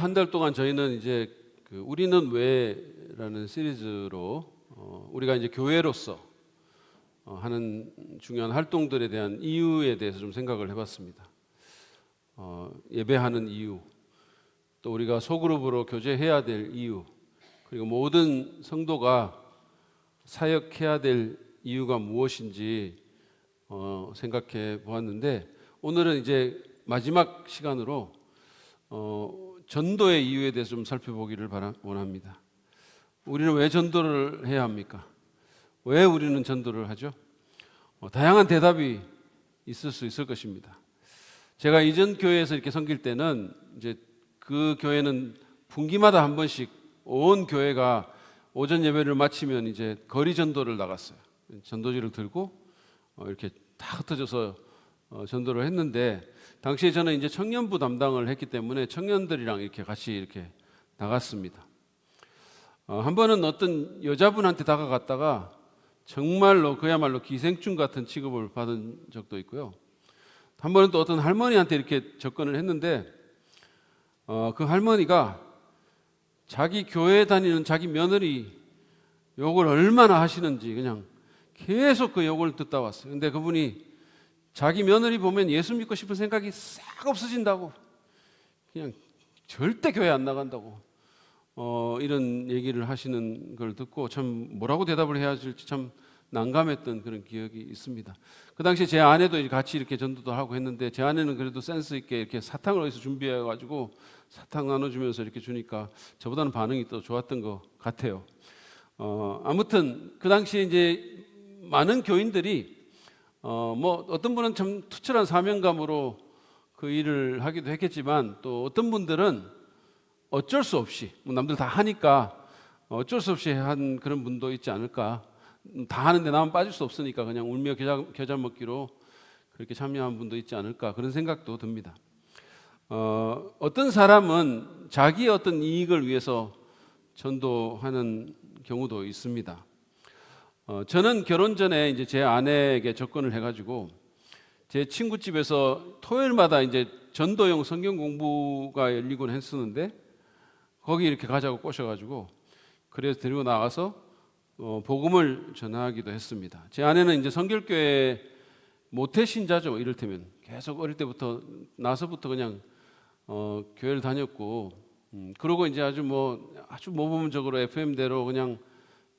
한 달 동안 저희는 이제 우리는 왜라는 시리즈로 우리가 이제 교회로서 하는 중요한 활동들에 대한 이유에 대해서 좀 생각을 해봤습니다. 예배하는 이유, 또 우리가 소그룹으로 교제해야 될 이유, 그리고 모든 성도가 사역해야 될 이유가 무엇인지 생각해 보았는데, 오늘은 이제 마지막 시간으로 전도의 이유에 대해서 좀 살펴보기를 원합니다. 우리는 왜 전도를 해야 합니까? 왜 우리는 전도를 하죠? 다양한 대답이 있을 수 있을 것입니다. 제가 이전 교회에서 이렇게 섬길 때는 이제 그 교회는 분기마다 한 번씩 온 교회가 오전 예배를 마치면 이제 거리 전도를 나갔어요. 전도지를 들고 이렇게 다 흩어져서 전도를 했는데, 당시에 저는 이제 청년부 담당을 했기 때문에 청년들이랑 이렇게 같이 이렇게 나갔습니다. 한 번은 어떤 여자분한테 다가갔다가 정말로 그야말로 기생충 같은 취급을 받은 적도 있고요. 한 번은 또 어떤 할머니한테 이렇게 접근을 했는데 그 할머니가 자기 교회 다니는 자기 며느리 욕을 얼마나 하시는지 그냥 계속 그 욕을 듣다 왔어요. 근데 그분이 자기 며느리 보면 예수 믿고 싶은 생각이 싹 없어진다고, 그냥 절대 교회 안 나간다고 이런 얘기를 하시는 걸 듣고 참 뭐라고 대답을 해야 할지 참 난감했던 그런 기억이 있습니다. 그 당시에 제 아내도 같이 이렇게 전도도 하고 했는데, 제 아내는 그래도 센스 있게 이렇게 사탕을 어디서 준비해가지고 사탕 나눠주면서 이렇게 주니까 저보다는 반응이 또 좋았던 것 같아요. 아무튼 그 당시에 이제 많은 교인들이 뭐 어떤 분은 참 투철한 사명감으로 그 일을 하기도 했겠지만, 또 어떤 분들은 어쩔 수 없이 뭐 남들 다 하니까 어쩔 수 없이 한 그런 분도 있지 않을까. 다 하는데 나만 빠질 수 없으니까 그냥 울며 겨자 먹기로 그렇게 참여한 분도 있지 않을까, 그런 생각도 듭니다. 어떤 사람은 자기의 어떤 이익을 위해서 전도하는 경우도 있습니다. 저는 결혼 전에 이제 제 아내에게 접근을 해가지고 제 친구 집에서 토요일마다 이제 전도용 성경 공부가 열리곤 했었는데, 거기 이렇게 가자고 꼬셔가지고 그래서 데리고 나가서 복음을 전하기도 했습니다. 제 아내는 이제 성결교회 모태 신자죠. 이를테면 계속 어릴 때부터 나서부터 그냥 교회를 다녔고, 그러고 이제 아주 모범적으로 FM대로 그냥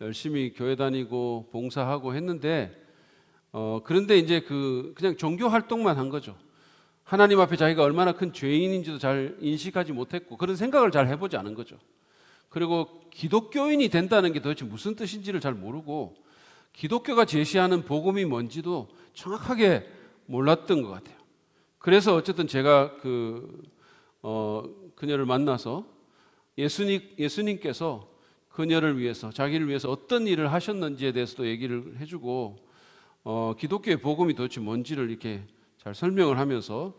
열심히 교회 다니고 봉사하고 했는데, 그런데 이제 그냥 종교 활동만 한 거죠. 하나님 앞에 자기가 얼마나 큰 죄인인지도 잘 인식하지 못했고, 그런 생각을 잘 해보지 않은 거죠. 그리고 기독교인이 된다는 게 도대체 무슨 뜻인지를 잘 모르고, 기독교가 제시하는 복음이 뭔지도 정확하게 몰랐던 것 같아요. 그래서 어쨌든 제가 그녀를 만나서 예수님께서 그녀를 위해서, 자기를 위해서 어떤 일을 하셨는지에 대해서도 얘기를 해주고, 기독교의 복음이 도대체 뭔지를 이렇게 잘 설명을 하면서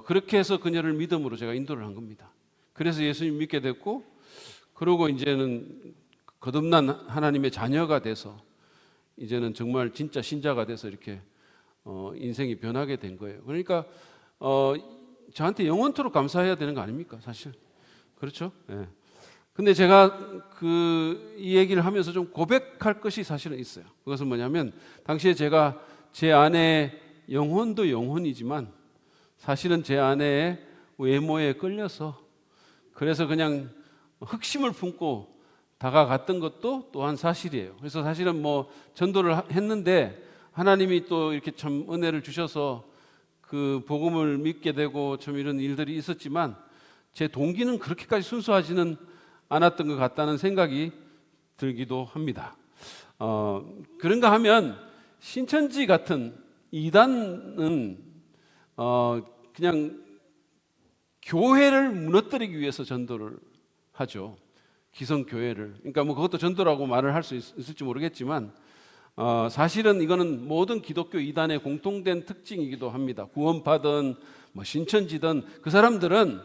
그렇게 해서 그녀를 믿음으로 제가 인도를 한 겁니다. 그래서 예수님 믿게 됐고, 그러고 이제는 거듭난 하나님의 자녀가 돼서 이제는 정말 진짜 신자가 돼서 이렇게 인생이 변하게 된 거예요. 그러니까 저한테 영원토록 감사해야 되는 거 아닙니까, 사실? 그렇죠? 네. 근데 제가 이 얘기를 하면서 좀 고백할 것이 사실은 있어요. 그것은 뭐냐면, 당시에 제가 제 아내의 영혼도 영혼이지만 사실은 제 아내의 외모에 끌려서, 그래서 그냥 흑심을 품고 다가갔던 것도 또한 사실이에요. 그래서 사실은 전도를 했는데 하나님이 또 이렇게 참 은혜를 주셔서 그 복음을 믿게 되고 참 이런 일들이 있었지만, 제 동기는 그렇게까지 순수하지는 않았던 것 같다는 생각이 들기도 합니다. 그런가 하면 신천지 같은 이단은 그냥 교회를 무너뜨리기 위해서 전도를 하죠. 기성교회를. 그러니까 그것도 전도라고 말을 할 수 있을지 모르겠지만, 사실은 이거는 모든 기독교 이단의 공통된 특징이기도 합니다. 구원파든 신천지든 그 사람들은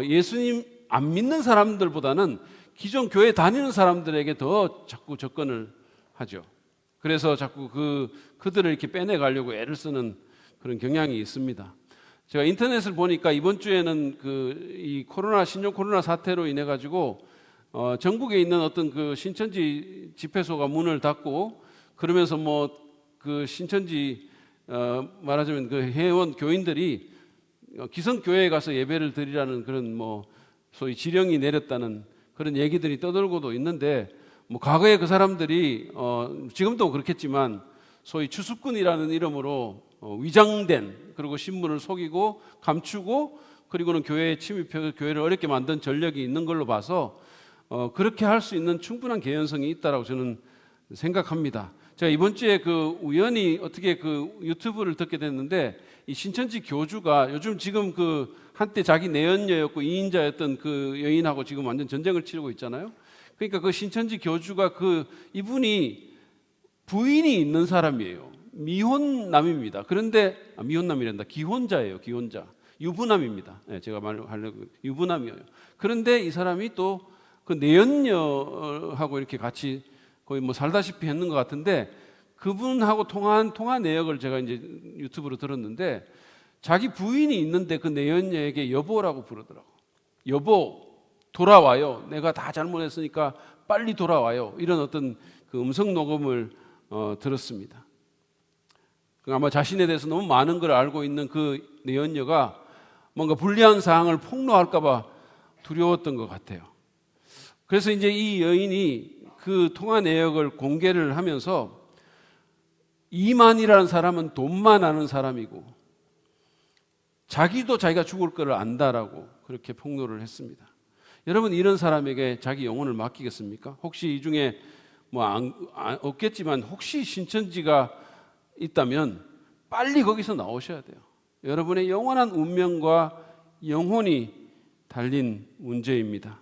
예수님 안 믿는 사람들보다는 기존 교회 다니는 사람들에게 더 자꾸 접근을 하죠. 그래서 자꾸 그들을 이렇게 빼내가려고 애를 쓰는 그런 경향이 있습니다. 제가 인터넷을 보니까 이번 주에는 이 신종 코로나 사태로 인해 가지고 전국에 있는 어떤 그 신천지 집회소가 문을 닫고, 그러면서 그 신천지 말하자면 그 회원 교인들이 기성교회에 가서 예배를 드리라는 그런 소위 지령이 내렸다는 그런 얘기들이 떠돌고도 있는데, 과거에 그 사람들이 지금도 그렇겠지만 소위 추수꾼이라는 이름으로 위장된, 그리고 신문을 속이고 감추고, 그리고는 교회에 침입해서 교회를 어렵게 만든 전력이 있는 걸로 봐서 그렇게 할 수 있는 충분한 개연성이 있다라고 저는 생각합니다. 제가 이번 주에 우연히 어떻게 유튜브를 듣게 됐는데, 이 신천지 교주가 요즘 지금 한때 자기 내연녀였고 이인자였던 그 여인하고 지금 완전 전쟁을 치르고 있잖아요. 그러니까 그 신천지 교주가 이분이 부인이 있는 사람이에요. 미혼남입니다. 그런데 미혼남이란다. 기혼자예요. 기혼자. 유부남입니다. 네, 제가 말하려고 유부남이에요. 그런데 이 사람이 또 그 내연녀하고 이렇게 같이 거의 살다시피 했는 것 같은데, 그분하고 통화 내역을 제가 이제 유튜브로 들었는데, 자기 부인이 있는데 그 내연녀에게 여보라고 부르더라고. 여보, 돌아와요. 내가 다 잘못했으니까 빨리 돌아와요. 이런 어떤 그 음성 녹음을 들었습니다. 아마 자신에 대해서 너무 많은 걸 알고 있는 그 내연녀가 뭔가 불리한 사항을 폭로할까봐 두려웠던 것 같아요. 그래서 이제 이 여인이 그 통화 내역을 공개를 하면서, 이만이라는 사람은 돈만 아는 사람이고 자기도 자기가 죽을 거를 안다라고 그렇게 폭로를 했습니다. 여러분, 이런 사람에게 자기 영혼을 맡기겠습니까? 혹시 이 중에 없겠지만 혹시 신천지가 있다면 빨리 거기서 나오셔야 돼요. 여러분의 영원한 운명과 영혼이 달린 문제입니다.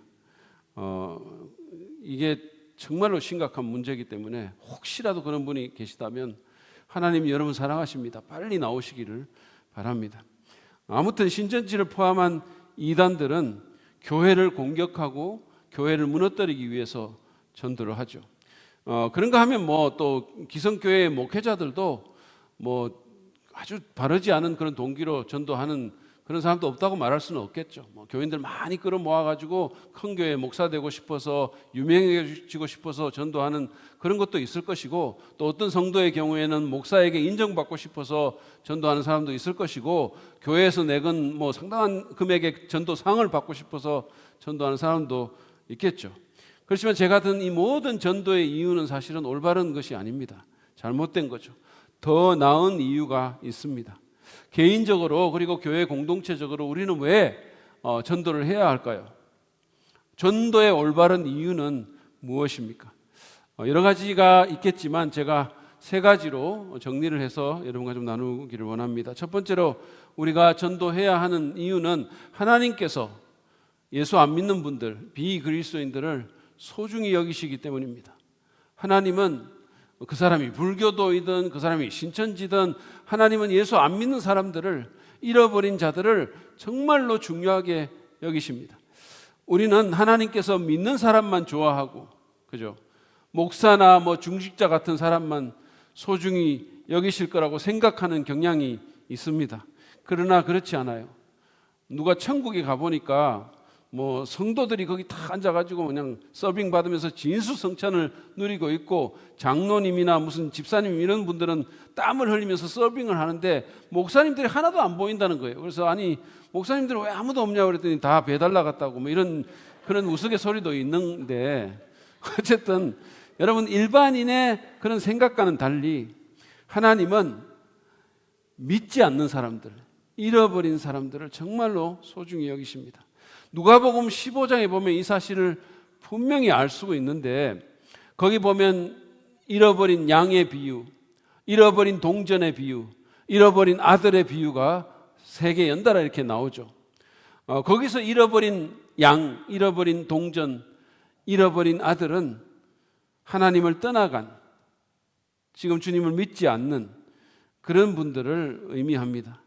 이게 정말로 심각한 문제이기 때문에 혹시라도 그런 분이 계시다면 하나님이 여러분 사랑하십니다. 빨리 나오시기를 바랍니다. 아무튼 신천지를 포함한 이단들은 교회를 공격하고 교회를 무너뜨리기 위해서 전도를 하죠. 그런가 하면 또 기성교회의 목회자들도 아주 바르지 않은 그런 동기로 전도하는 그런 사람도 없다고 말할 수는 없겠죠. 교인들 많이 끌어모아가지고 큰 교회 목사 되고 싶어서, 유명해지고 싶어서 전도하는 그런 것도 있을 것이고, 또 어떤 성도의 경우에는 목사에게 인정받고 싶어서 전도하는 사람도 있을 것이고, 교회에서 내건 상당한 금액의 전도상을 받고 싶어서 전도하는 사람도 있겠죠. 그렇지만 제가 든 이 모든 전도의 이유는 사실은 올바른 것이 아닙니다. 잘못된 거죠. 더 나은 이유가 있습니다. 개인적으로, 그리고 교회 공동체적으로 우리는 왜 전도를 해야 할까요? 전도의 올바른 이유는 무엇입니까? 여러 가지가 있겠지만 제가 3가지로 정리를 해서 여러분과 좀 나누기를 원합니다. 첫 번째로 우리가 전도해야 하는 이유는 하나님께서 예수 안 믿는 분들, 비그리스도인들을 소중히 여기시기 때문입니다. 하나님은 그 사람이 불교도이든 그 사람이 신천지든, 하나님은 예수 안 믿는 사람들을, 잃어버린 자들을 정말로 중요하게 여기십니다. 우리는 하나님께서 믿는 사람만 좋아하고, 그죠? 목사나 중직자 같은 사람만 소중히 여기실 거라고 생각하는 경향이 있습니다. 그러나 그렇지 않아요. 누가 천국에 가보니까 성도들이 거기 다 앉아가지고 그냥 서빙 받으면서 진수성찬을 누리고 있고, 장로님이나 무슨 집사님 이런 분들은 땀을 흘리면서 서빙을 하는데 목사님들이 하나도 안 보인다는 거예요. 그래서 아니, 목사님들은 왜 아무도 없냐고 그랬더니 다 배달 나갔다고 이런 그런 우스갯소리도 있는데, 어쨌든 여러분, 일반인의 그런 생각과는 달리 하나님은 믿지 않는 사람들, 잃어버린 사람들을 정말로 소중히 여기십니다. 누가복음 15장에 보면 이 사실을 분명히 알 수가 있는데, 거기 보면 잃어버린 양의 비유, 잃어버린 동전의 비유, 잃어버린 아들의 비유가 3개 연달아 이렇게 나오죠. 거기서 잃어버린 양, 잃어버린 동전, 잃어버린 아들은 하나님을 떠나간, 지금 주님을 믿지 않는 그런 분들을 의미합니다.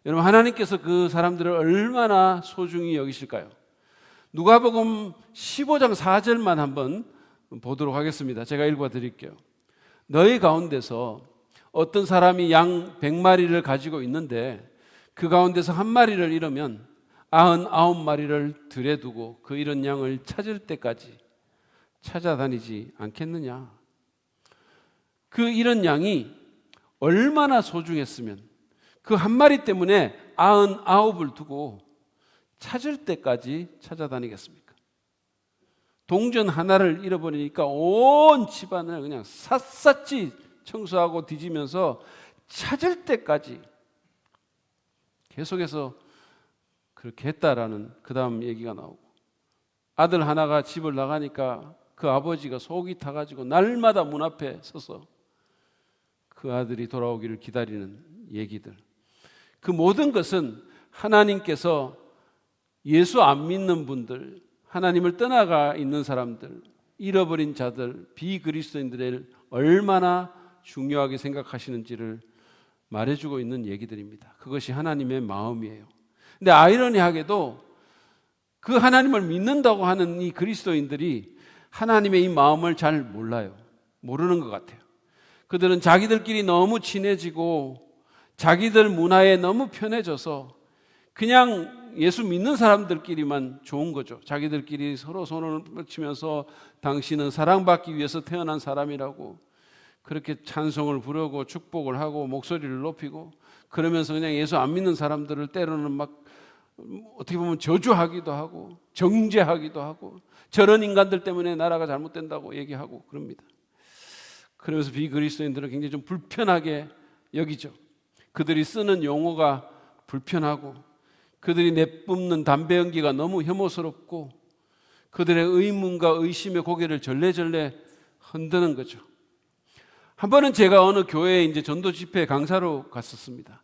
여러분, 하나님께서 그 사람들을 얼마나 소중히 여기실까요? 누가복음 15장 4절만 한번 보도록 하겠습니다. 제가 읽어드릴게요. 너희 가운데서 어떤 사람이 양 100마리를 가지고 있는데 그 가운데서 한 마리를 잃으면 99마리를 들에 두고 그 잃은 양을 찾을 때까지 찾아다니지 않겠느냐. 그 잃은 양이 얼마나 소중했으면 그 한 마리 때문에 99을 두고 찾을 때까지 찾아다니겠습니까? 동전 하나를 잃어버리니까 온 집안을 그냥 샅샅이 청소하고 뒤지면서 찾을 때까지 계속해서 그렇게 했다라는 그 다음 얘기가 나오고, 아들 하나가 집을 나가니까 그 아버지가 속이 타가지고 날마다 문 앞에 서서 그 아들이 돌아오기를 기다리는 얘기들, 그 모든 것은 하나님께서 예수 안 믿는 분들, 하나님을 떠나가 있는 사람들, 잃어버린 자들, 비그리스도인들을 얼마나 중요하게 생각하시는지를 말해주고 있는 얘기들입니다. 그것이 하나님의 마음이에요. 근데 아이러니하게도 그 하나님을 믿는다고 하는 이 그리스도인들이 하나님의 이 마음을 잘 몰라요. 모르는 것 같아요. 그들은 자기들끼리 너무 친해지고 자기들 문화에 너무 편해져서 그냥 예수 믿는 사람들끼리만 좋은 거죠. 자기들끼리 서로 손을 뻗치면서 당신은 사랑받기 위해서 태어난 사람이라고 그렇게 찬송을 부르고 축복을 하고 목소리를 높이고 그러면서 그냥 예수 안 믿는 사람들을 때로는 막 어떻게 보면 저주하기도 하고 정죄하기도 하고 저런 인간들 때문에 나라가 잘못된다고 얘기하고 그럽니다. 그러면서 비그리스도인들은 굉장히 좀 불편하게 여기죠. 그들이 쓰는 용어가 불편하고 그들이 내뿜는 담배 연기가 너무 혐오스럽고 그들의 의문과 의심의 고개를 절레절레 흔드는 거죠. 한 번은 제가 어느 교회에 이제 전도 집회 강사로 갔었습니다.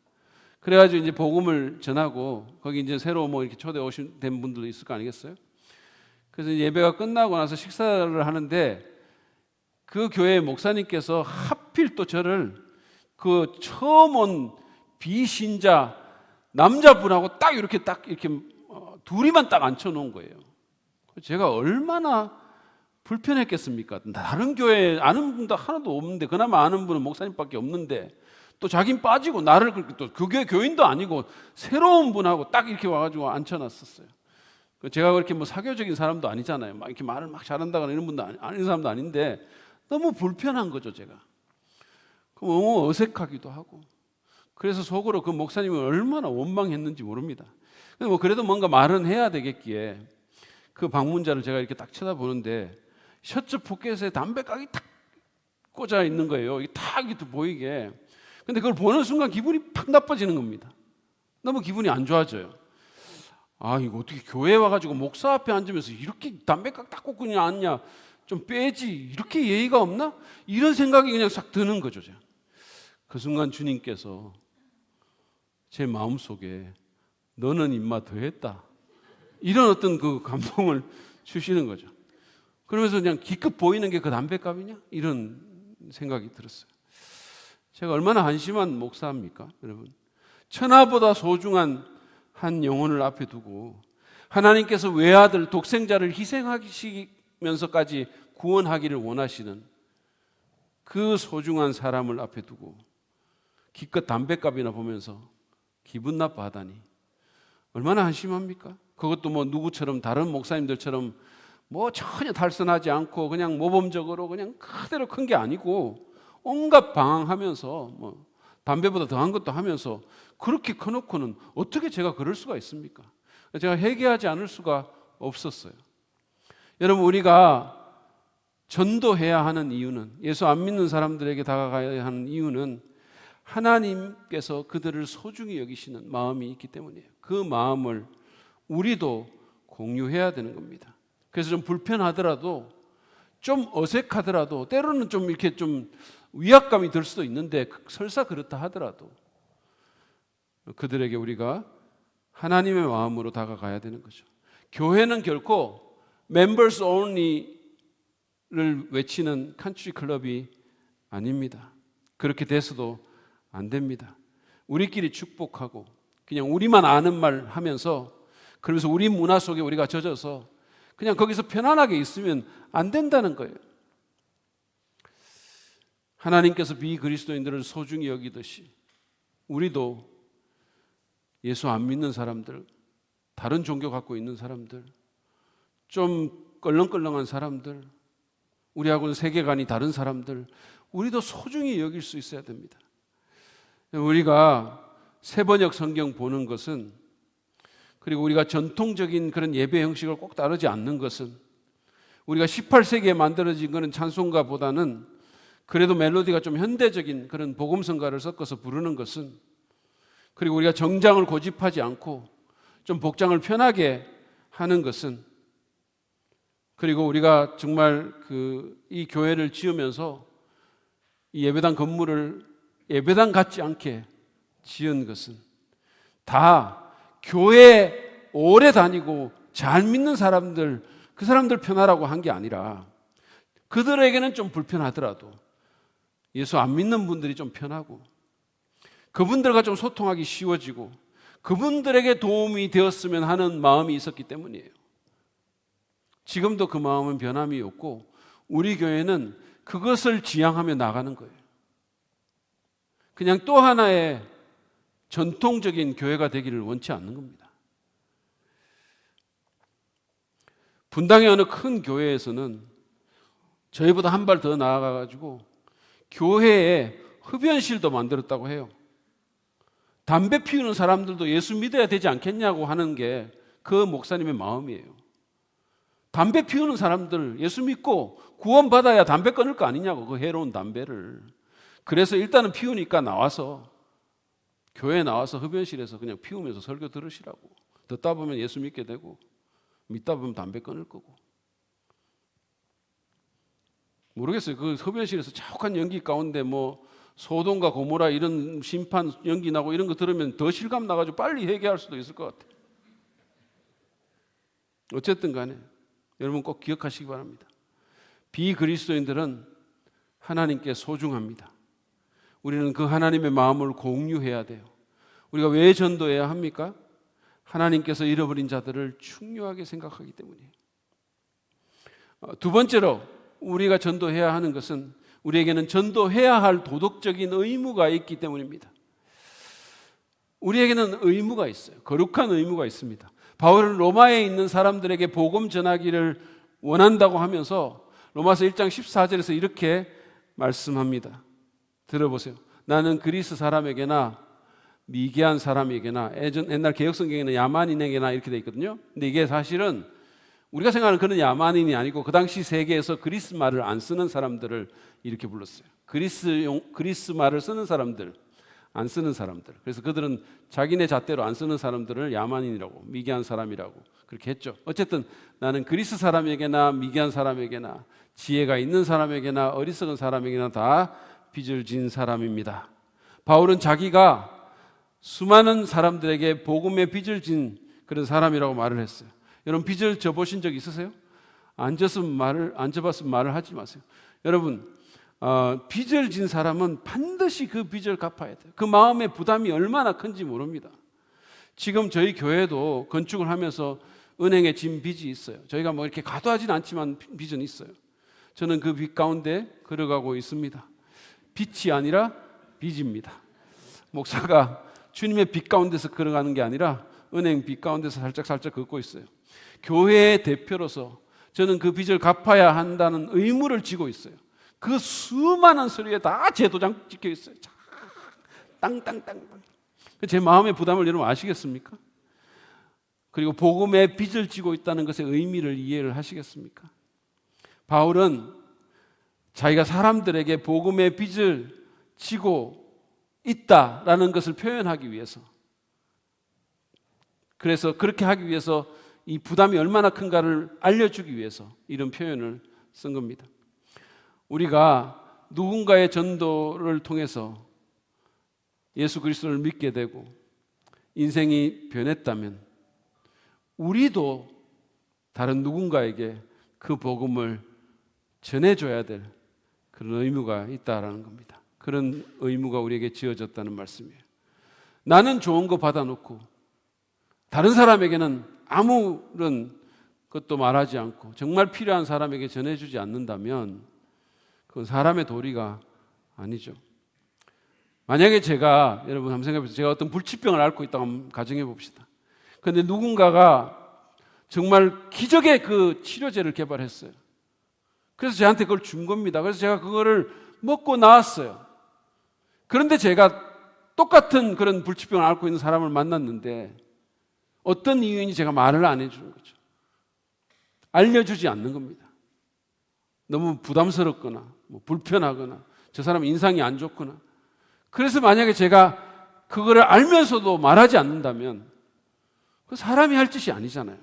그래가지고 이제 복음을 전하고 거기 이제 새로 뭐 이렇게 초대 오신 된 분들도 있을 거 아니겠어요? 그래서 예배가 끝나고 나서 식사를 하는데 그 교회 목사님께서 하필 또 저를 그 처음 온 비신자 남자분하고 딱 이렇게 둘이만 딱 앉혀놓은 거예요. 제가 얼마나 불편했겠습니까? 다른 교회 아는 분도 하나도 없는데 그나마 아는 분은 목사님밖에 없는데 또 자긴 빠지고 나를 또 그 교회 교인도 아니고 새로운 분하고 딱 이렇게 와가지고 앉혀놨었어요. 제가 그렇게 뭐 사교적인 사람도 아니잖아요. 막 이렇게 말을 막 잘한다거나 이런 분도 아닌 사람도 아닌데 너무 불편한 거죠, 제가. 너무 어색하기도 하고. 그래서 속으로 그 목사님은 얼마나 원망했는지 모릅니다. 근데 뭐 그래도 뭔가 말은 해야 되겠기에 그 방문자를 제가 이렇게 딱 쳐다보는데 셔츠 포켓에 담배각이 탁 꽂아 있는 거예요. 이게 탁 이렇게 보이게. 근데 그걸 보는 순간 기분이 팍 나빠지는 겁니다. 너무 기분이 안 좋아져요. 아, 이거 어떻게 교회에 와가지고 목사 앞에 앉으면서 이렇게 담배각 딱 꽂고 그냥 앉냐? 좀 빼지. 이렇게 예의가 없나? 이런 생각이 그냥 싹 드는 거죠. 제가. 그 순간 주님께서 제 마음속에 너는 임마 더했다. 이런 어떤 그 감동을 주시는 거죠. 그러면서 그냥 기껏 보이는 게 그 담배값이냐? 이런 생각이 들었어요. 제가 얼마나 한심한 목사입니까, 여러분? 천하보다 소중한 한 영혼을 앞에 두고 하나님께서 외아들, 독생자를 희생하시면서까지 구원하기를 원하시는 그 소중한 사람을 앞에 두고 기껏 담배값이나 보면서 기분 나빠하다니 얼마나 한심합니까? 그것도 뭐 누구처럼 다른 목사님들처럼 뭐 전혀 탈선하지 않고 그냥 모범적으로 그냥 그대로 큰 게 아니고 온갖 방황하면서 뭐 담배보다 더한 것도 하면서 그렇게 커놓고는 어떻게 제가 그럴 수가 있습니까? 제가 회개하지 않을 수가 없었어요. 여러분, 우리가 전도해야 하는 이유는, 예수 안 믿는 사람들에게 다가가야 하는 이유는 하나님께서 그들을 소중히 여기시는 마음이 있기 때문이에요. 그 마음을 우리도 공유해야 되는 겁니다. 그래서 좀 불편하더라도, 좀 어색하더라도, 때로는 좀 이렇게 좀 위압감이 들 수도 있는데 설사 그렇다 하더라도 그들에게 우리가 하나님의 마음으로 다가가야 되는 거죠. 교회는 결코 members only를 외치는 컨트리 클럽이 아닙니다. 그렇게 돼서도 안 됩니다. 우리끼리 축복하고 그냥 우리만 아는 말 하면서 그러면서 우리 문화 속에 우리가 젖어서 그냥 거기서 편안하게 있으면 안 된다는 거예요. 하나님께서 비그리스도인들을 소중히 여기듯이 우리도 예수 안 믿는 사람들, 다른 종교 갖고 있는 사람들, 좀 껄렁껄렁한 사람들, 우리하고는 세계관이 다른 사람들, 우리도 소중히 여길 수 있어야 됩니다. 우리가 새번역 성경 보는 것은, 그리고 우리가 전통적인 그런 예배 형식을 꼭 따르지 않는 것은, 우리가 18세기에 만들어진 그런 찬송가보다는 그래도 멜로디가 좀 현대적인 그런 복음성가를 섞어서 부르는 것은, 그리고 우리가 정장을 고집하지 않고 좀 복장을 편하게 하는 것은, 그리고 우리가 정말 이 교회를 지으면서 이 예배당 건물을 예배당 같지 않게 지은 것은 다 교회 오래 다니고 잘 믿는 사람들, 그 사람들 편하라고 한 게 아니라 그들에게는 좀 불편하더라도 예수 안 믿는 분들이 좀 편하고 그분들과 좀 소통하기 쉬워지고 그분들에게 도움이 되었으면 하는 마음이 있었기 때문이에요. 지금도 그 마음은 변함이 없고 우리 교회는 그것을 지향하며 나가는 거예요. 그냥 또 하나의 전통적인 교회가 되기를 원치 않는 겁니다. 분당의 어느 큰 교회에서는 저희보다 한 발 더 나아가가지고 교회에 흡연실도 만들었다고 해요. 담배 피우는 사람들도 예수 믿어야 되지 않겠냐고 하는 게 그 목사님의 마음이에요. 담배 피우는 사람들 예수 믿고 구원받아야 담배 끊을 거 아니냐고, 그 해로운 담배를. 그래서 일단은 피우니까 나와서, 교회에 나와서 흡연실에서 그냥 피우면서 설교 들으시라고. 듣다 보면 예수 믿게 되고 믿다 보면 담배 끊을 거고. 모르겠어요. 그 흡연실에서 자욱한 연기 가운데 뭐 소돔과 고모라 이런 심판 연기 나고 이런 거 들으면 더 실감 나가지고 빨리 회개할 수도 있을 것 같아요. 어쨌든 간에 여러분 꼭 기억하시기 바랍니다. 비그리스도인들은 하나님께 소중합니다. 우리는 그 하나님의 마음을 공유해야 돼요. 우리가 왜 전도해야 합니까? 하나님께서 잃어버린 자들을 중요하게 생각하기 때문이에요. 두 번째로 우리가 전도해야 하는 것은 우리에게는 전도해야 할 도덕적인 의무가 있기 때문입니다. 우리에게는 의무가 있어요. 거룩한 의무가 있습니다. 바울은 로마에 있는 사람들에게 복음 전하기를 원한다고 하면서 로마서 1장 14절에서 이렇게 말씀합니다. 들어보세요. 나는 그리스 사람에게나 미개한 사람에게나, 옛날 개혁성경에는 야만인에게나 이렇게 돼 있거든요. 근데 이게 사실은 우리가 생각하는 그런 야만인이 아니고 그 당시 세계에서 그리스 말을 안 쓰는 사람들을 이렇게 불렀어요. 그리스 말을 쓰는 사람들, 안 쓰는 사람들. 그래서 그들은 자기네 잣대로 안 쓰는 사람들을 야만인이라고, 미개한 사람이라고 그렇게 했죠. 어쨌든 나는 그리스 사람에게나 미개한 사람에게나 지혜가 있는 사람에게나 어리석은 사람에게나 다 빚을 진 사람입니다. 바울은 자기가 수많은 사람들에게 복음의 빚을 진 그런 사람이라고 말을 했어요. 여러분 빚을 져보신 적 있으세요? 안 져봤으면 말을 하지 마세요. 여러분 빚을 진 사람은 반드시 그 빚을 갚아야 돼요. 그 마음의 부담이 얼마나 큰지 모릅니다. 지금 저희 교회도 건축을 하면서 은행에 진 빚이 있어요. 저희가 뭐 이렇게 과도하진 않지만 빚은 있어요. 저는 그 빚 가운데 걸어가고 있습니다. 빚이 아니라 빚입니다. 목사가 주님의 빚 가운데서 걸어가는 게 아니라 은행 빚 가운데서 살짝 걷고 있어요. 교회의 대표로서 저는 그 빚을 갚아야 한다는 의무를 지고 있어요. 그 수많은 서류에 다 제 도장 찍혀 있어요. 땅땅땅. 제 마음의 부담을 여러분 아시겠습니까? 그리고 복음의 빚을 지고 있다는 것의 의미를 이해를 하시겠습니까? 바울은 자기가 사람들에게 복음의 빚을 지고 있다라는 것을 표현하기 위해서, 그래서 그렇게 하기 위해서 이 부담이 얼마나 큰가를 알려주기 위해서 이런 표현을 쓴 겁니다. 우리가 누군가의 전도를 통해서 예수 그리스도를 믿게 되고 인생이 변했다면 우리도 다른 누군가에게 그 복음을 전해줘야 될 그런 의무가 있다라는 겁니다. 그런 의무가 우리에게 지어졌다는 말씀이에요. 나는 좋은 거 받아놓고 다른 사람에게는 아무런 것도 말하지 않고 정말 필요한 사람에게 전해주지 않는다면 그건 사람의 도리가 아니죠. 만약에 제가, 여러분 한번 생각해 보세요. 제가 어떤 불치병을 앓고 있다고 한번 가정해 봅시다. 그런데 누군가가 정말 기적의 그 치료제를 개발했어요. 그래서 저한테 그걸 준 겁니다. 그래서 제가 그거를 먹고 나왔어요. 그런데 제가 똑같은 그런 불치병을 앓고 있는 사람을 만났는데 어떤 이유인지 제가 말을 안 해주는 거죠. 알려주지 않는 겁니다. 너무 부담스럽거나 불편하거나 저 사람 인상이 안 좋거나. 그래서 만약에 제가 그거를 알면서도 말하지 않는다면 그 사람이 할 짓이 아니잖아요.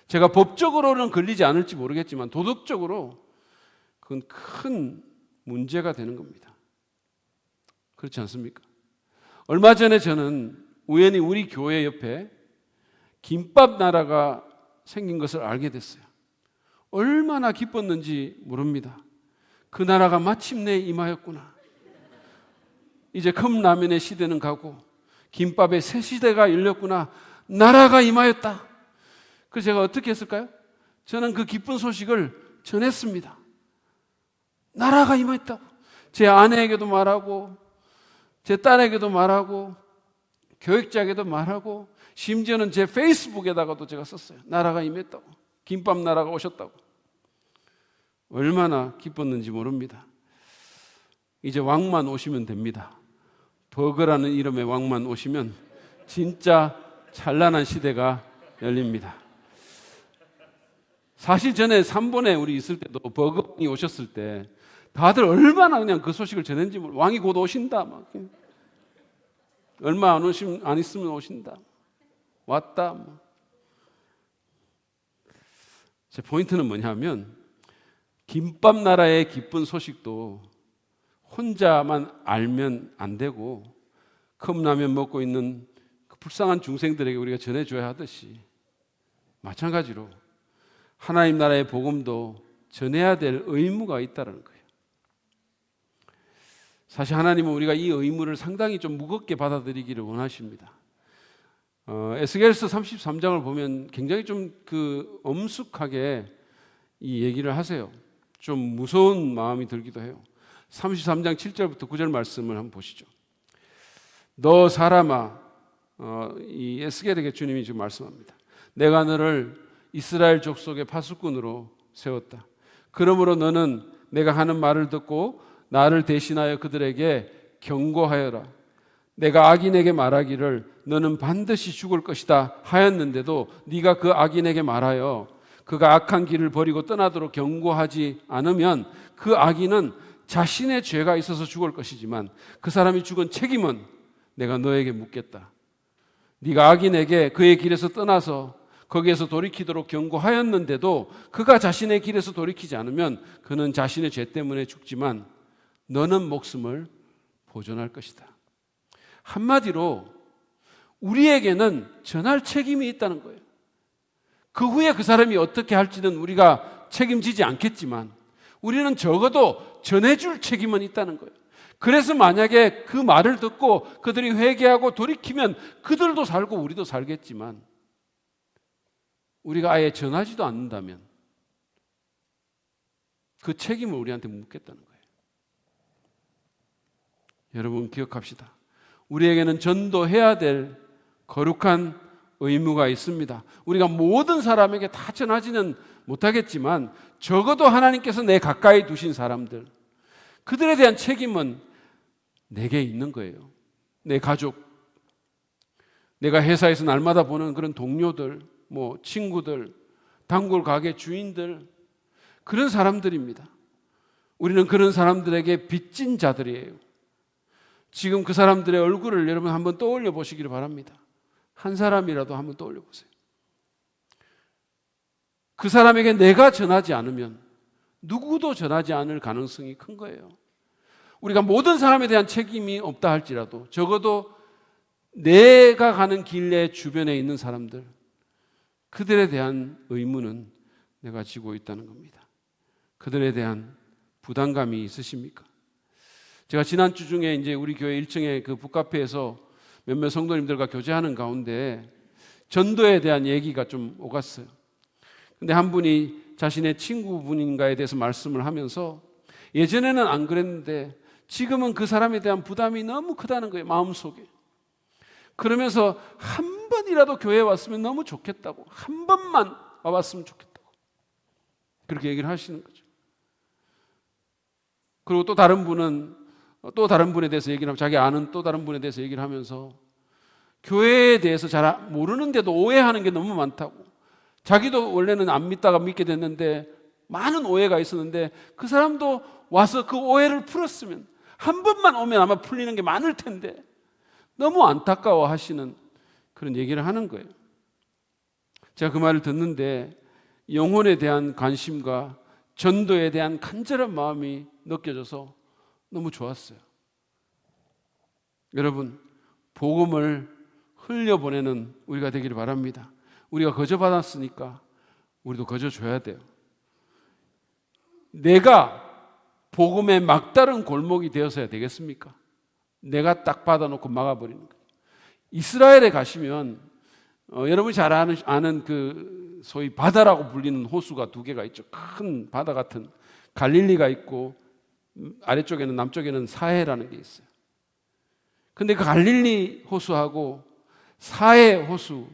제가 법적으로는 걸리지 않을지 모르겠지만 도덕적으로 그건 큰 문제가 되는 겁니다. 그렇지 않습니까? 얼마 전에 저는 우연히 우리 교회 옆에 김밥 나라가 생긴 것을 알게 됐어요. 얼마나 기뻤는지 모릅니다. 그 나라가 마침내 임하였구나. 이제 컵라면의 시대는 가고 김밥의 새 시대가 열렸구나. 나라가 임하였다. 그래서 제가 어떻게 했을까요? 저는 그 기쁜 소식을 전했습니다. 나라가 임하였다고. 제 아내에게도 말하고 제 딸에게도 말하고 교육자에게도 말하고 심지어는 제 페이스북에다가도 제가 썼어요. 나라가 임했다고. 김밥 나라가 오셨다고. 얼마나 기뻤는지 모릅니다. 이제 왕만 오시면 됩니다. 버거라는 이름의 왕만 오시면 진짜 찬란한 시대가 열립니다. 사실 전에 3번에 우리 있을 때도 버거왕이 오셨을 때 다들 얼마나 그냥 그 소식을 전했는지 모르고 왕이 곧 오신다 막. 얼마 안 있으면 오신다. 왔다. 제 포인트는 뭐냐면 김밥 나라의 기쁜 소식도 혼자만 알면 안 되고 컵라면 먹고 있는 그 불쌍한 중생들에게 우리가 전해줘야 하듯이 마찬가지로 하나님 나라의 복음도 전해야 될 의무가 있다는 거예요. 사실 하나님은 우리가 이 의무를 상당히 좀 무겁게 받아들이기를 원하십니다. 에스겔서 33장을 보면 굉장히 좀 그 엄숙하게 이 얘기를 하세요. 좀 무서운 마음이 들기도 해요. 33장 7절부터 9절 말씀을 한번 보시죠. 너 사람아, 이 에스겔에게 주님이 지금 말씀합니다. 내가 너를 이스라엘 족속의 파수꾼으로 세웠다. 그러므로 너는 내가 하는 말을 듣고 나를 대신하여 그들에게 경고하여라. 내가 악인에게 말하기를 너는 반드시 죽을 것이다 하였는데도 네가 그 악인에게 말하여 그가 악한 길을 버리고 떠나도록 경고하지 않으면 그 악인은 자신의 죄가 있어서 죽을 것이지만 그 사람이 죽은 책임은 내가 너에게 묻겠다. 네가 악인에게 그의 길에서 떠나서 거기에서 돌이키도록 경고하였는데도 그가 자신의 길에서 돌이키지 않으면 그는 자신의 죄 때문에 죽지만 너는 목숨을 보존할 것이다. 한마디로 우리에게는 전할 책임이 있다는 거예요. 그 후에 그 사람이 어떻게 할지는 우리가 책임지지 않겠지만 우리는 적어도 전해줄 책임은 있다는 거예요. 그래서 만약에 그 말을 듣고 그들이 회개하고 돌이키면 그들도 살고 우리도 살겠지만 우리가 아예 전하지도 않는다면 그 책임을 우리한테 묻겠다는 거예요. 여러분 기억합시다. 우리에게는 전도해야 될 거룩한 의무가 있습니다. 우리가 모든 사람에게 다 전하지는 못하겠지만 적어도 하나님께서 내 가까이 두신 사람들, 그들에 대한 책임은 내게 있는 거예요. 내 가족, 내가 회사에서 날마다 보는 그런 동료들, 친구들, 단골 가게 주인들, 그런 사람들입니다. 우리는 그런 사람들에게 빚진 자들이에요. 지금 그 사람들의 얼굴을 여러분 한번 떠올려 보시기를 바랍니다. 한 사람이라도 한번 떠올려 보세요. 그 사람에게 내가 전하지 않으면 누구도 전하지 않을 가능성이 큰 거예요. 우리가 모든 사람에 대한 책임이 없다 할지라도 적어도 내가 가는 길 내 주변에 있는 사람들, 그들에 대한 의무는 내가 지고 있다는 겁니다. 그들에 대한 부담감이 있으십니까? 제가 지난주 중에 이제 우리 교회 1층에 그 북카페에서 몇몇 성도님들과 교제하는 가운데 전도에 대한 얘기가 좀 오갔어요. 근데 한 분이 자신의 친구분인가에 대해서 말씀을 하면서 예전에는 안 그랬는데 지금은 그 사람에 대한 부담이 너무 크다는 거예요, 마음속에. 그러면서 한 번이라도 교회에 왔으면 너무 좋겠다고, 한 번만 와봤으면 좋겠다고 그렇게 얘기를 하시는 거죠. 그리고 또 다른 분은 또 다른 분에 대해서 얘기를 하면, 자기 아는 또 다른 분에 대해서 얘기를 하면서 교회에 대해서 잘 모르는데도 오해하는 게 너무 많다고, 자기도 원래는 안 믿다가 믿게 됐는데 많은 오해가 있었는데 그 사람도 와서 그 오해를 풀었으면, 한 번만 오면 아마 풀리는 게 많을 텐데 너무 안타까워 하시는 그런 얘기를 하는 거예요. 제가 그 말을 듣는데 영혼에 대한 관심과 전도에 대한 간절한 마음이 느껴져서 너무 좋았어요. 여러분, 복음을 흘려보내는 우리가 되기를 바랍니다. 우리가 거저 받았으니까 우리도 거저 줘야 돼요. 내가 복음의 막다른 골목이 되어서야 되겠습니까? 내가 딱 받아놓고 막아버리는 거예요. 이스라엘에 가시면 여러분이 잘 아는 그 소위 바다라고 불리는 호수가 두 개가 있죠. 큰 바다 같은, 갈릴리가 있고 아래쪽에는, 남쪽에는 사해라는 게 있어요. 근데 그 갈릴리 호수하고 사해 호수,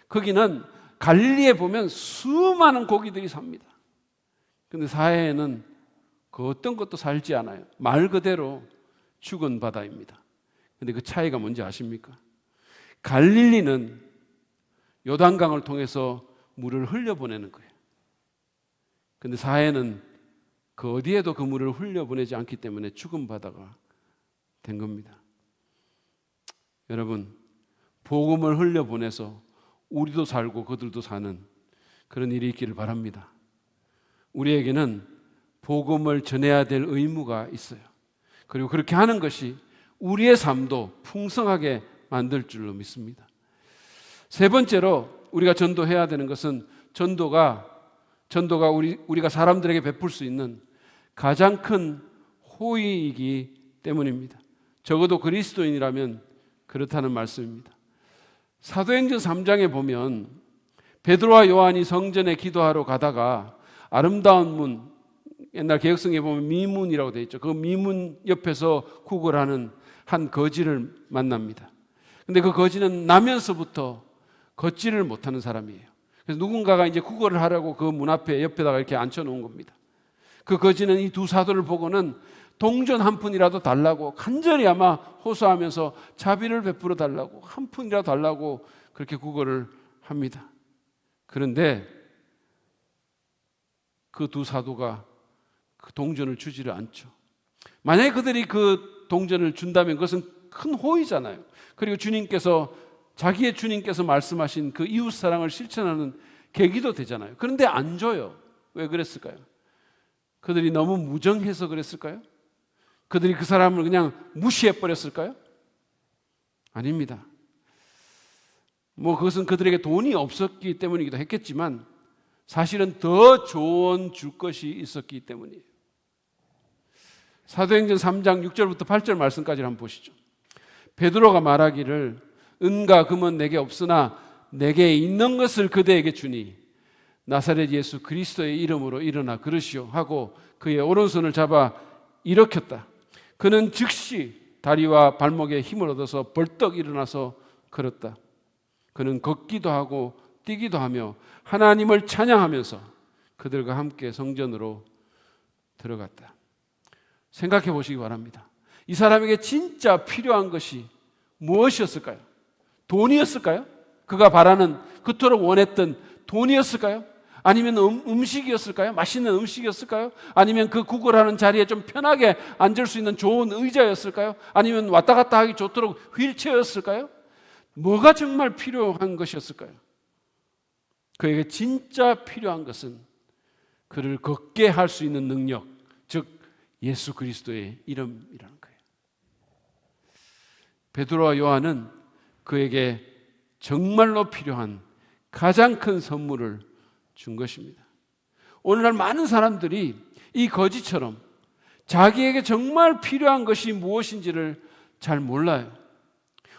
거기는 갈릴리에 보면 수많은 고기들이 삽니다. 근데 사해에는 그 어떤 것도 살지 않아요. 말 그대로 죽은 바다입니다. 근데 그 차이가 뭔지 아십니까? 갈릴리는 요단강을 통해서 물을 흘려보내는 거예요. 근데 사해는 그 어디에도 그 물을 흘려보내지 않기 때문에 죽은 바다가 된 겁니다. 여러분, 복음을 흘려보내서 우리도 살고 그들도 사는 그런 일이 있기를 바랍니다. 우리에게는 복음을 전해야 될 의무가 있어요. 그리고 그렇게 하는 것이 우리의 삶도 풍성하게 만들 줄로 믿습니다. 세 번째로 우리가 전도해야 되는 것은 전도가 우리가 사람들에게 베풀 수 있는 가장 큰 호의이기 때문입니다. 적어도 그리스도인이라면 그렇다는 말씀입니다. 사도행전 3장에 보면 베드로와 요한이 성전에 기도하러 가다가 아름다운 문, 옛날 개혁성에 보면 미문이라고 되어 있죠. 그 미문 옆에서 구걸하는 한 거지를 만납니다. 근데 그 거지는 나면서부터 걷지를 못하는 사람이에요. 그래서 누군가가 이제 구걸을 하려고 그 문 앞에 옆에다가 이렇게 앉혀놓은 겁니다. 그 거지는 이 두 사도를 보고는 동전 한 푼이라도 달라고 간절히 아마 호소하면서 자비를 베풀어 달라고, 한 푼이라도 달라고 그렇게 구걸을 합니다. 그런데 그 두 사도가 그 동전을 주지를 않죠. 만약에 그들이 그 동전을 준다면 그것은 큰 호의잖아요. 그리고 자기의 주님께서 말씀하신 그 이웃사랑을 실천하는 계기도 되잖아요. 그런데 안 줘요. 왜 그랬을까요? 그들이 너무 무정해서 그랬을까요? 그들이 그 사람을 그냥 무시해버렸을까요? 아닙니다. 그것은 그들에게 돈이 없었기 때문이기도 했겠지만 사실은 더 좋은 줄 것이 있었기 때문이에요. 사도행전 3장 6절부터 8절 말씀까지 한번 보시죠. 베드로가 말하기를 은과 금은 내게 없으나 내게 있는 것을 그대에게 주니 나사렛 예수 그리스도의 이름으로 일어나 걸으시오 하고 그의 오른손을 잡아 일으켰다. 그는 즉시 다리와 발목에 힘을 얻어서 벌떡 일어나서 걸었다. 그는 걷기도 하고 뛰기도 하며 하나님을 찬양하면서 그들과 함께 성전으로 들어갔다. 생각해 보시기 바랍니다. 이 사람에게 진짜 필요한 것이 무엇이었을까요? 돈이었을까요? 그가 바라는, 그토록 원했던 돈이었을까요? 아니면 음식이었을까요? 맛있는 음식이었을까요? 아니면 그 구걸하는 자리에 좀 편하게 앉을 수 있는 좋은 의자였을까요? 아니면 왔다 갔다 하기 좋도록 휠체어였을까요? 뭐가 정말 필요한 것이었을까요? 그에게 진짜 필요한 것은 그를 걷게 할 수 있는 능력, 즉 예수 그리스도의 이름이라는 거예요. 베드로와 요한은 그에게 정말로 필요한 가장 큰 선물을 준 것입니다. 오늘날 많은 사람들이 이 거지처럼 자기에게 정말 필요한 것이 무엇인지를 잘 몰라요.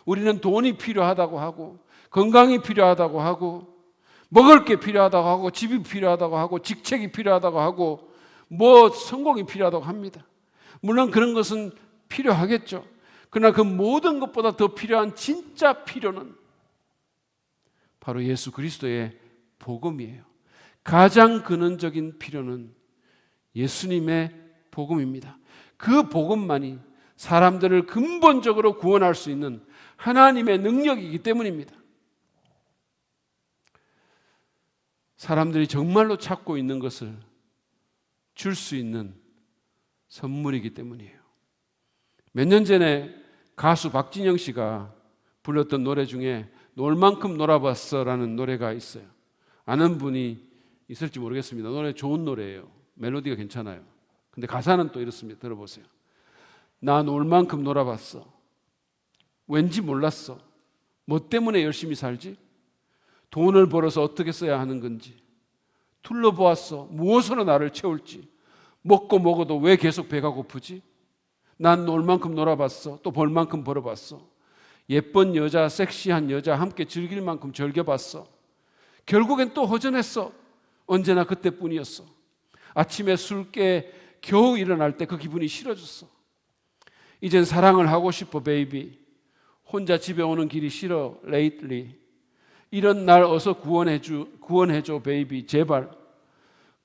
우리는 돈이 필요하다고 하고, 건강이 필요하다고 하고, 먹을 게 필요하다고 하고, 집이 필요하다고 하고, 직책이 필요하다고 하고, 성공이 필요하다고 합니다. 물론 그런 것은 필요하겠죠. 그러나 그 모든 것보다 더 필요한 진짜 필요는 바로 예수 그리스도의 복음이에요. 가장 근원적인 필요는 예수님의 복음입니다. 그 복음만이 사람들을 근본적으로 구원할 수 있는 하나님의 능력이기 때문입니다. 사람들이 정말로 찾고 있는 것을 줄 수 있는 선물이기 때문이에요. 몇 년 전에 가수 박진영 씨가 불렀던 노래 중에 놀 만큼 놀아봤어라는 노래가 있어요. 아는 분이 있을지 모르겠습니다. 노래 좋은 노래예요. 멜로디가 괜찮아요. 근데 가사는 또 이렇습니다. 들어보세요. 나 놀 만큼 놀아봤어. 왠지 몰랐어. 뭐 때문에 열심히 살지? 돈을 벌어서 어떻게 써야 하는 건지. 둘러보았어. 무엇으로 나를 채울지. 먹고 먹어도 왜 계속 배가 고프지? 난 놀 만큼 놀아봤어. 또 벌 만큼 벌어봤어. 예쁜 여자, 섹시한 여자 함께 즐길 만큼 즐겨봤어. 결국엔 또 허전했어. 언제나 그때뿐이었어. 아침에 술 깨 겨우 일어날 때 그 기분이 싫어졌어. 이젠 사랑을 하고 싶어 베이비. 혼자 집에 오는 길이 싫어 lately. 이런 날 어서 구원해줘 베이비 제발.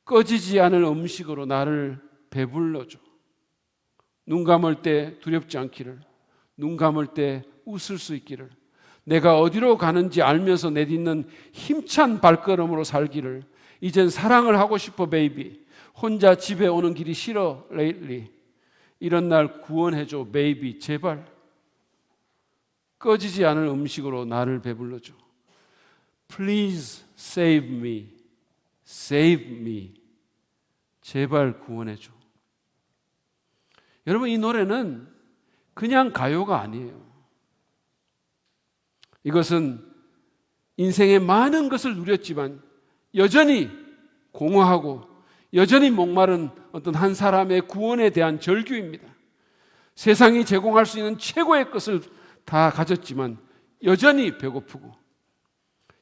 꺼지지 않을 음식으로 나를 배불러줘. 눈 감을 때 두렵지 않기를. 눈 감을 때 웃을 수 있기를. 내가 어디로 가는지 알면서 내딛는 힘찬 발걸음으로 살기를. 이젠 사랑을 하고 싶어 베이비. 혼자 집에 오는 길이 싫어 lately. 이런 날 구원해줘 베이비 제발. 꺼지지 않을 음식으로 나를 배불러줘. Please save me. Save me. 제발 구원해줘. 여러분, 이 노래는 그냥 가요가 아니에요. 이것은 인생의 많은 것을 누렸지만 여전히 공허하고 여전히 목마른 어떤 한 사람의 구원에 대한 절규입니다. 세상이 제공할 수 있는 최고의 것을 다 가졌지만 여전히 배고프고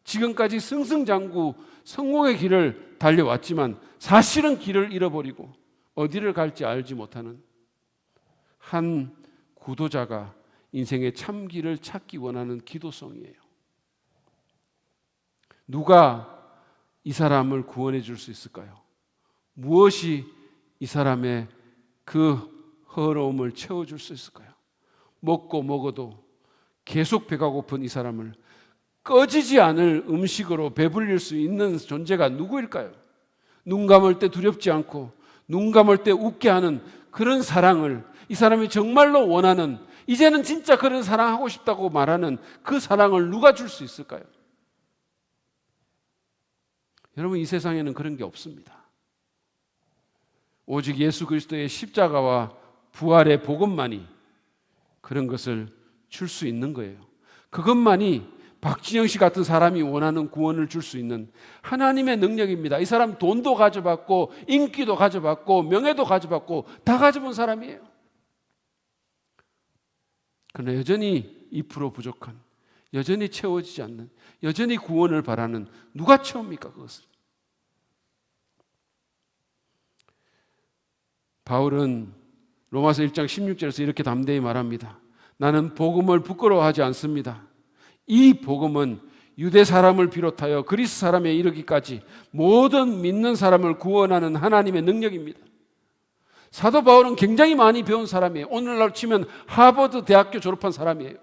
지금까지 승승장구 성공의 길을 달려왔지만 사실은 길을 잃어버리고 어디를 갈지 알지 못하는 한 구도자가 인생의 참 길을 찾기 원하는 기도성이에요. 누가 이 사람을 구원해 줄 수 있을까요? 무엇이 이 사람의 그 허러움을 채워줄 수 있을까요? 먹고 먹어도 계속 배가 고픈 이 사람을 꺼지지 않을 음식으로 배불릴 수 있는 존재가 누구일까요? 눈 감을 때 두렵지 않고 눈 감을 때 웃게 하는 그런 사랑을 이 사람이 정말로 원하는, 이제는 진짜 그런 사랑하고 싶다고 말하는 그 사랑을 누가 줄 수 있을까요? 여러분, 이 세상에는 그런 게 없습니다. 오직 예수 그리스도의 십자가와 부활의 복음만이 그런 것을 줄 수 있는 거예요. 그것만이 박진영 씨 같은 사람이 원하는 구원을 줄 수 있는 하나님의 능력입니다. 이 사람 돈도 가져봤고 인기도 가져봤고 명예도 가져봤고 다 가져본 사람이에요. 그러나 여전히 2% 부족한, 여전히 채워지지 않는, 여전히 구원을 바라는 누가 채웁니까 그것을? 바울은 로마서 1장 16절에서 이렇게 담대히 말합니다. 나는 복음을 부끄러워하지 않습니다. 이 복음은 유대 사람을 비롯하여 그리스 사람에 이르기까지 모든 믿는 사람을 구원하는 하나님의 능력입니다. 사도 바울은 굉장히 많이 배운 사람이에요. 오늘날 치면 하버드 대학교 졸업한 사람이에요.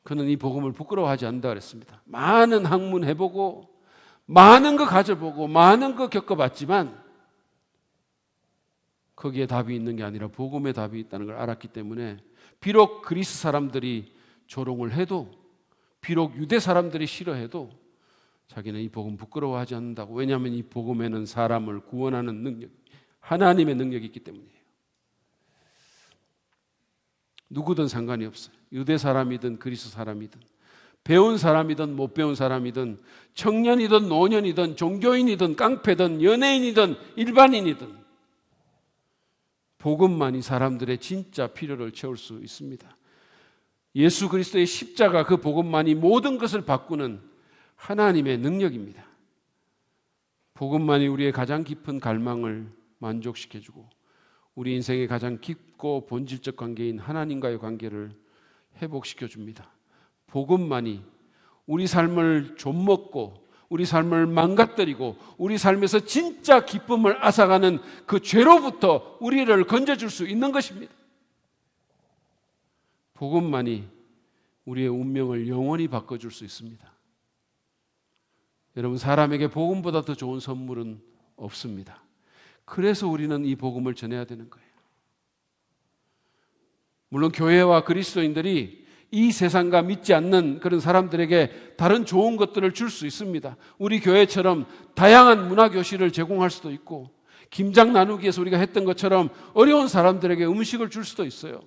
그는 이 복음을 부끄러워하지 않는다 그랬습니다. 많은 학문 해보고 많은 거 가져보고 많은 거 겪어봤지만 거기에 답이 있는 게 아니라 복음의 답이 있다는 걸 알았기 때문에 비록 그리스 사람들이 조롱을 해도, 비록 유대 사람들이 싫어해도 자기는 이 복음 부끄러워하지 않는다고. 왜냐하면 이 복음에는 사람을 구원하는 능력, 하나님의 능력이 있기 때문이에요. 누구든 상관이 없어요. 유대 사람이든 그리스 사람이든 배운 사람이든 못 배운 사람이든 청년이든 노년이든 종교인이든 깡패든 연예인이든 일반인이든 복음만이 사람들의 진짜 필요를 채울 수 있습니다. 예수 그리스도의 십자가, 그 복음만이 모든 것을 바꾸는 하나님의 능력입니다. 복음만이 우리의 가장 깊은 갈망을 만족시켜주고 우리 인생의 가장 깊고 본질적 관계인 하나님과의 관계를 회복시켜 줍니다. 복음만이 우리 삶을 좀먹고 우리 삶을 망가뜨리고 우리 삶에서 진짜 기쁨을 앗아가는 그 죄로부터 우리를 건져줄 수 있는 것입니다. 복음만이 우리의 운명을 영원히 바꿔줄 수 있습니다. 여러분, 사람에게 복음보다 더 좋은 선물은 없습니다. 그래서 우리는 이 복음을 전해야 되는 거예요. 물론 교회와 그리스도인들이 이 세상과 믿지 않는 그런 사람들에게 다른 좋은 것들을 줄 수 있습니다. 우리 교회처럼 다양한 문화교실을 제공할 수도 있고, 김장 나누기에서 우리가 했던 것처럼 어려운 사람들에게 음식을 줄 수도 있어요.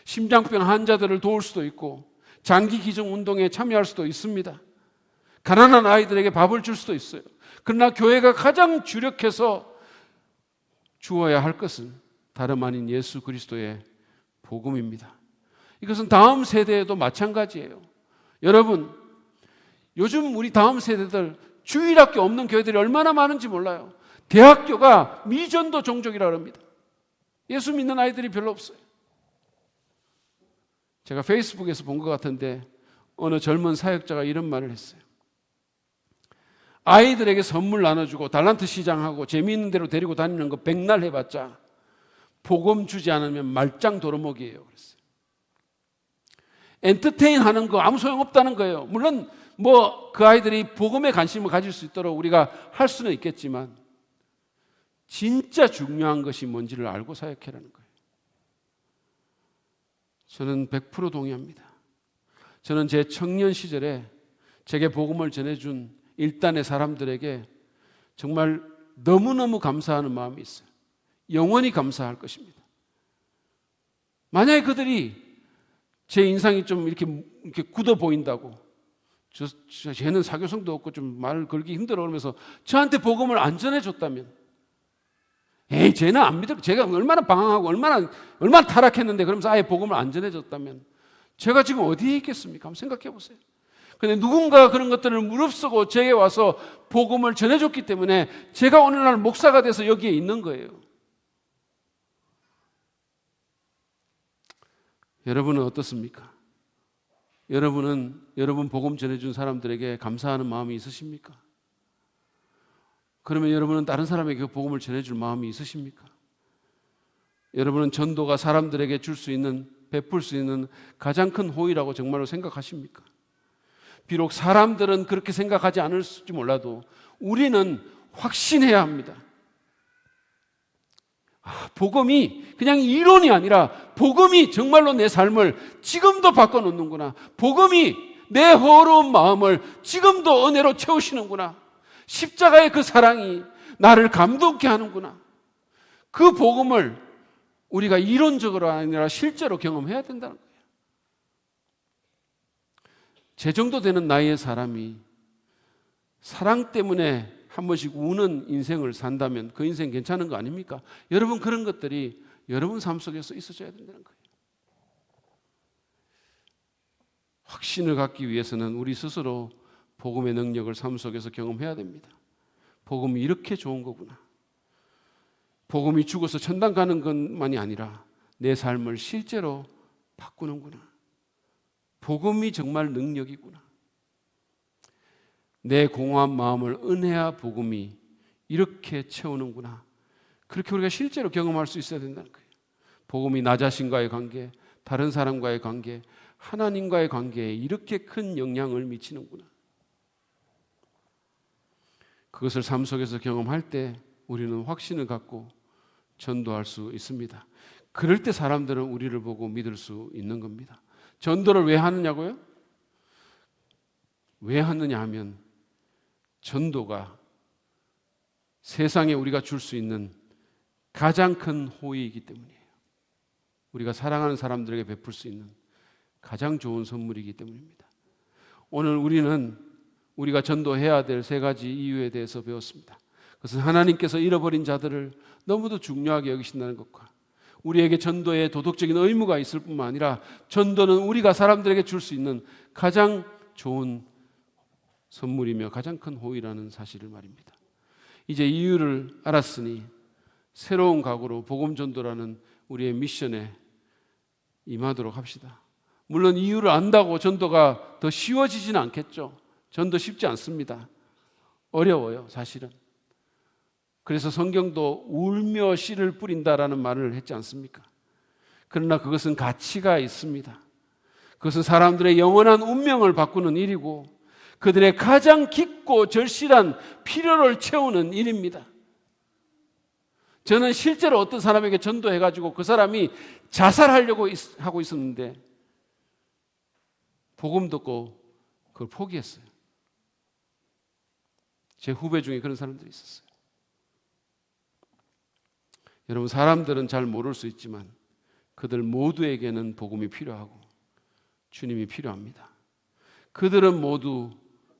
심장병 환자들을 도울 수도 있고, 장기 기증 운동에 참여할 수도 있습니다. 가난한 아이들에게 밥을 줄 수도 있어요. 그러나 교회가 가장 주력해서 주어야 할 것은 다름 아닌 예수 그리스도의 복음입니다. 이것은 다음 세대에도 마찬가지예요. 여러분, 요즘 우리 다음 세대들 주일학교 없는 교회들이 얼마나 많은지 몰라요. 대학교가 미전도 종족이라고 합니다. 예수 믿는 아이들이 별로 없어요. 제가 페이스북에서 본 것 같은데 어느 젊은 사역자가 이런 말을 했어요. 아이들에게 선물 나눠주고 달란트 시장하고 재미있는 대로 데리고 다니는 거 백날 해봤자 복음 주지 않으면 말짱 도루묵이에요. 그랬어요. 엔터테인 하는 거 아무 소용없다는 거예요. 물론 그 아이들이 복음에 관심을 가질 수 있도록 우리가 할 수는 있겠지만 진짜 중요한 것이 뭔지를 알고 사역해라는 거예요. 저는 100% 동의합니다. 저는 제 청년 시절에 제게 복음을 전해준 일단의 사람들에게 정말 너무너무 감사하는 마음이 있어요. 영원히 감사할 것입니다. 만약에 그들이 제 인상이 좀 이렇게 굳어 보인다고, 쟤는 사교성도 없고 좀 말 걸기 힘들어 그러면서 저한테 복음을 안 전해줬다면, 에이, 쟤는 안 믿어. 제가 얼마나 방황하고 얼마나 타락했는데 그러면서 아예 복음을 안 전해줬다면 제가 지금 어디에 있겠습니까? 한번 생각해 보세요. 그런데 누군가 그런 것들을 무릅쓰고 제게 와서 복음을 전해줬기 때문에 제가 오늘날 목사가 돼서 여기에 있는 거예요. 여러분은 어떻습니까? 여러분 복음 전해준 사람들에게 감사하는 마음이 있으십니까? 그러면 여러분은 다른 사람에게 그 복음을 전해줄 마음이 있으십니까? 여러분은 전도가 사람들에게 줄 수 있는, 베풀 수 있는 가장 큰 호의라고 정말로 생각하십니까? 비록 사람들은 그렇게 생각하지 않을지 몰라도 우리는 확신해야 합니다. 복음이 그냥 이론이 아니라 복음이 정말로 내 삶을 지금도 바꿔놓는구나. 복음이 내 허로운 마음을 지금도 은혜로 채우시는구나. 십자가의 그 사랑이 나를 감동케 하는구나. 그 복음을 우리가 이론적으로 아니라 실제로 경험해야 된다는 거예요. 제 정도 되는 나이의 사람이 사랑 때문에 한 번씩 우는 인생을 산다면 그 인생 괜찮은 거 아닙니까? 여러분, 그런 것들이 여러분 삶 속에서 있어져야 된다는 거예요. 확신을 갖기 위해서는 우리 스스로 복음의 능력을 삶 속에서 경험해야 됩니다. 복음이 이렇게 좋은 거구나. 복음이 죽어서 천당 가는 것만이 아니라 내 삶을 실제로 바꾸는구나. 복음이 정말 능력이구나. 내 공허한 마음을 은혜와 복음이 이렇게 채우는구나. 그렇게 우리가 실제로 경험할 수 있어야 된다는 거예요. 복음이 나 자신과의 관계, 다른 사람과의 관계, 하나님과의 관계에 이렇게 큰 영향을 미치는구나. 그것을 삶 속에서 경험할 때 우리는 확신을 갖고 전도할 수 있습니다. 그럴 때 사람들은 우리를 보고 믿을 수 있는 겁니다. 전도를 왜 하느냐고요? 왜 하느냐 하면 전도가 세상에 우리가 줄 수 있는 가장 큰 호의이기 때문이에요. 우리가 사랑하는 사람들에게 베풀 수 있는 가장 좋은 선물이기 때문입니다. 오늘 우리가 전도해야 될 3가지 이유에 대해서 배웠습니다. 그것은 하나님께서 잃어버린 자들을 너무도 중요하게 여기신다는 것과 우리에게 전도에 도덕적인 의무가 있을 뿐만 아니라 전도는 우리가 사람들에게 줄 수 있는 가장 좋은 선물이며 가장 큰 호의라는 사실을 말입니다. 이제 이유를 알았으니 새로운 각오로 복음 전도라는 우리의 미션에 임하도록 합시다. 물론 이유를 안다고 전도가 더 쉬워지지는 않겠죠. 전도 쉽지 않습니다. 어려워요, 사실은. 그래서 성경도 울며 씨를 뿌린다라는 말을 했지 않습니까? 그러나 그것은 가치가 있습니다. 그것은 사람들의 영원한 운명을 바꾸는 일이고 그들의 가장 깊고 절실한 필요를 채우는 일입니다. 저는 실제로 어떤 사람에게 전도해가지고 그 사람이 자살하려고 하고 있었는데 복음 듣고 그걸 포기했어요. 제 후배 중에 그런 사람들이 있었어요. 여러분, 사람들은 잘 모를 수 있지만 그들 모두에게는 복음이 필요하고 주님이 필요합니다. 그들은 모두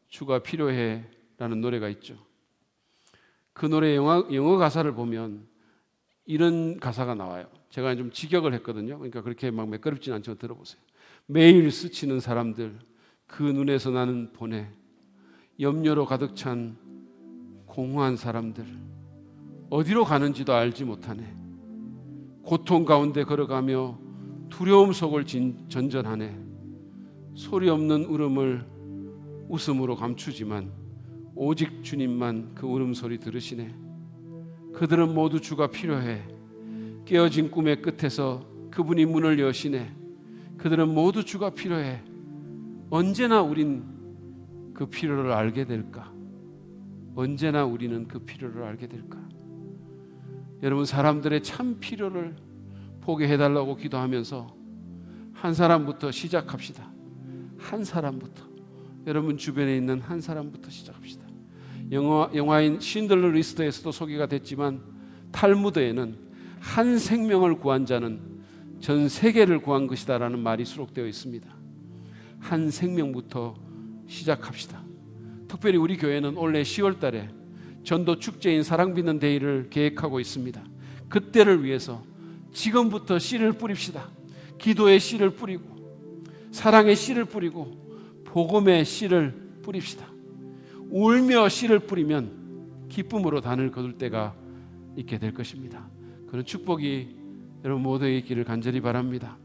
주가 필요해 라는 노래가 있죠. 그 노래 영어 가사를 보면 이런 가사가 나와요. 제가 좀 직역을 했거든요. 그러니까 그렇게 막 매끄럽지는 않지만 들어보세요. 매일 스치는 사람들 그 눈에서 나는 보내 염려로 가득 찬 공허한 사람들 어디로 가는지도 알지 못하네. 고통 가운데 걸어가며 두려움 속을 전전하네. 소리 없는 울음을 웃음으로 감추지만 오직 주님만 그 울음소리 들으시네. 그들은 모두 주가 필요해. 깨어진 꿈의 끝에서 그분이 문을 여시네. 그들은 모두 주가 필요해. 언제나 우린 그 필요를 알게 될까? 언제나 우리는 그 필요를 알게 될까? 여러분, 사람들의 참 필요를 보게 해달라고 기도하면서 한 사람부터 시작합시다. 한 사람부터. 여러분 주변에 있는 한 사람부터 시작합시다. 영화인 신들러 리스트에서도 소개가 됐지만 탈무드에는 한 생명을 구한 자는 전 세계를 구한 것이다 라는 말이 수록되어 있습니다. 한 생명부터 시작합시다. 특별히 우리 교회는 올해 10월 달에 전도 축제인 사랑받는 데이를 계획하고 있습니다. 그때를 위해서 지금부터 씨를 뿌립시다. 기도의 씨를 뿌리고 사랑의 씨를 뿌리고 복음의 씨를 뿌립시다. 울며 씨를 뿌리면 기쁨으로 단을 거둘 때가 있게 될 것입니다. 그런 축복이 여러분 모두에게 있기를 간절히 바랍니다.